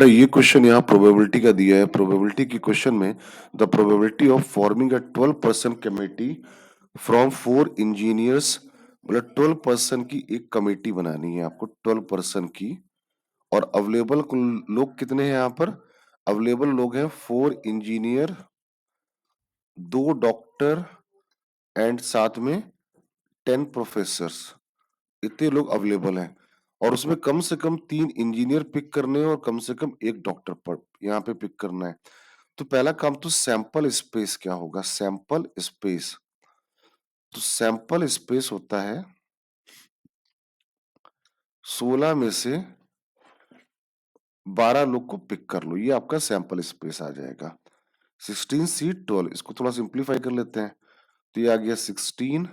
बेटा ये क्वेश्चन यहाँ प्रोबेबिलिटी का दिया है। प्रोबेबिलिटी की क्वेश्चन में the probability of forming a 12% committee from 4 engineers, मतलब 12% की एक कमेटी बनानी है आपको, 12% की। और अवेलेबल लोग कितने हैं यहाँ पर? अवेलेबल लोग हैं 4 इंजीनियर, 2 डॉक्टर एंड साथ में 10 प्रोफेसर्स। इतने लोग अवेलेबल हैं और उसमें कम से कम 3 इंजीनियर पिक करने हैं और कम से कम 1 डॉक्टर पर यहाँ पे पिक करना है। तो पहला काम तो सैंपल स्पेस क्या होगा? सैंपल स्पेस, तो सैंपल स्पेस होता है 16 में से 12 लोग को पिक कर लो, ये आपका सैंपल स्पेस आ जाएगा। 16C12, इसको थोड़ा सिंप्लीफाई कर लेते हैं तो ये आ गया 16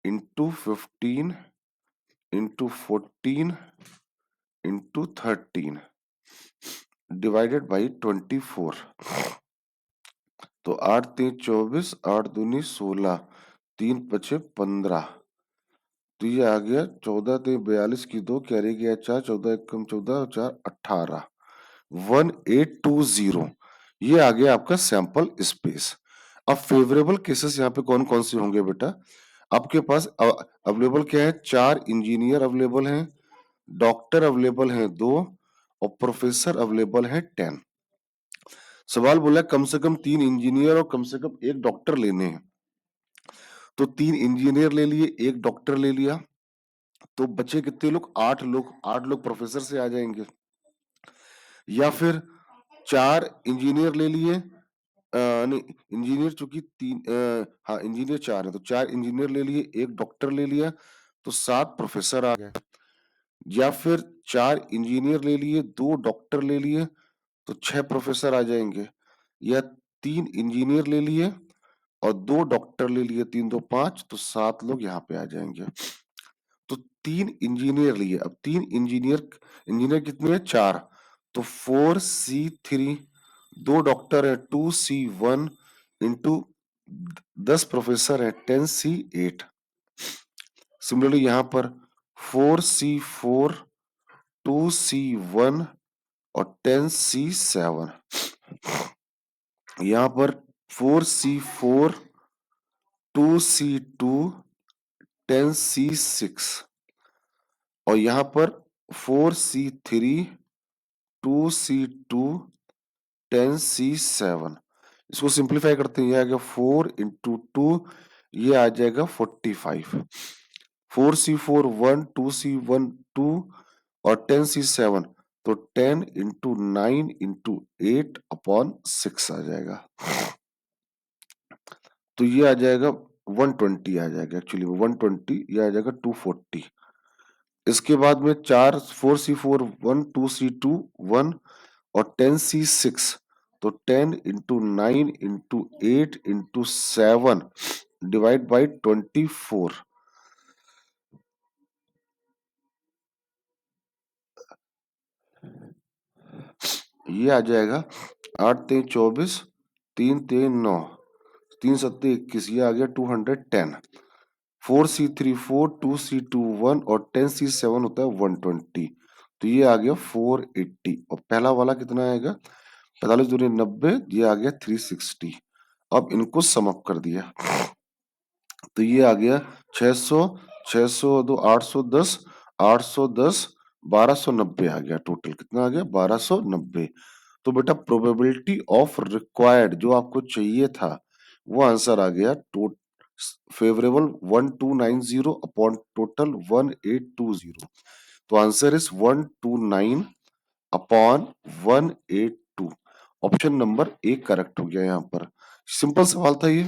into 15 into 14 into 13 divided by 24। तो 8 3 24, 8 दूनी 16, 3 पचे 15। तो ये आ गया 14 3 42 की 2, कैरी गया 4, 14 1 कम 14 और 4 18, 1820। ये आ गया आपका सैंपल स्पेस। अब फेवरेबल केसेस यहाँ पे कौन कौन से होंगे बेटा? आपके पास अवेलेबल क्या है? 4 इंजीनियर अवेलेबल हैं, डॉक्टर अवेलेबल हैं 2 और प्रोफेसर अवेलेबल हैं 10। सवाल बोला कम से कम 3 इंजीनियर और कम से कम 1 डॉक्टर लेने हैं। तो 3 इंजीनियर ले लिए, 1 डॉक्टर ले लिया, तो बचे कितने लोग? 8 लोग। 8 लोग प्रोफेसर से आ जाएंगे। या फिर 4 इंजीनियर ले लिए, नहीं इंजीनियर चूंकि 3, हाँ इंजीनियर 4 है तो 4 इंजीनियर ले लिए, 1 डॉक्टर ले लिया, तो 7 प्रोफेसर आ गए। या फिर 4 इंजीनियर ले लिए, 2 डॉक्टर ले लिए, तो 6 प्रोफेसर आ जाएंगे। या 3 इंजीनियर ले लिए और 2 डॉक्टर ले लिए, 3 2 5, तो 7 लोग यहाँ पे आ जाएंगे। तो 3 इंजीनियर लिए, अब 3 इंजीनियर, इंजीनियर कितने हैं? 4, तो 4C3, 2 डॉक्टर है 2C1 इंटू 10 प्रोफेसर है 10C8। सिमिलरली यहाँ पर 4C4, 2C1 और 10C7। यहाँ पर 4C4, 2C2, 10C6 और यहाँ पर 4C3, 2C2, 10C7। इसको सिंप्लीफाई करते हैं, ये आ गया 4 इंटू 2, ये आ जाएगा 45। 4C4 1, 2C1 2 और 10C7, तो 10 इंटू 9 इंटू 8 अपॉन 6 आ जाएगा। तो ये आ जाएगा 120 आ जाएगा, एक्चुअली 120, ये आ जाएगा 240। इसके बाद में 4C4 1, 2C2 1 और 10C6, तो 10 into 9 into 8 into 7 divide by 24। ये आ जाएगा 8 3 24, 3 3 9, 3 7 21, ये आ गया 210। 4C3 4, 2C2 1 और 10C7 होता है 120, तो ये आ गया 480। और पहला वाला कितना आएगा? 45 दूनी 90, ये आ गया 360। अब इनको सम अप कर दिया तो ये आ गया 600, 602 810, 810 1290 आ गया। टोटल कितना आ गया? 1290। तो बेटा प्रोबेबिलिटी ऑफ रिक्वायर्ड जो आपको चाहिए था वो आंसर आ गया, फेवरेबल 1290 अपॉन टोटल 1820। तो answer is 129 upon 182। Option number A correct हो गया यहाँ पर। सिंपल सवाल था ये।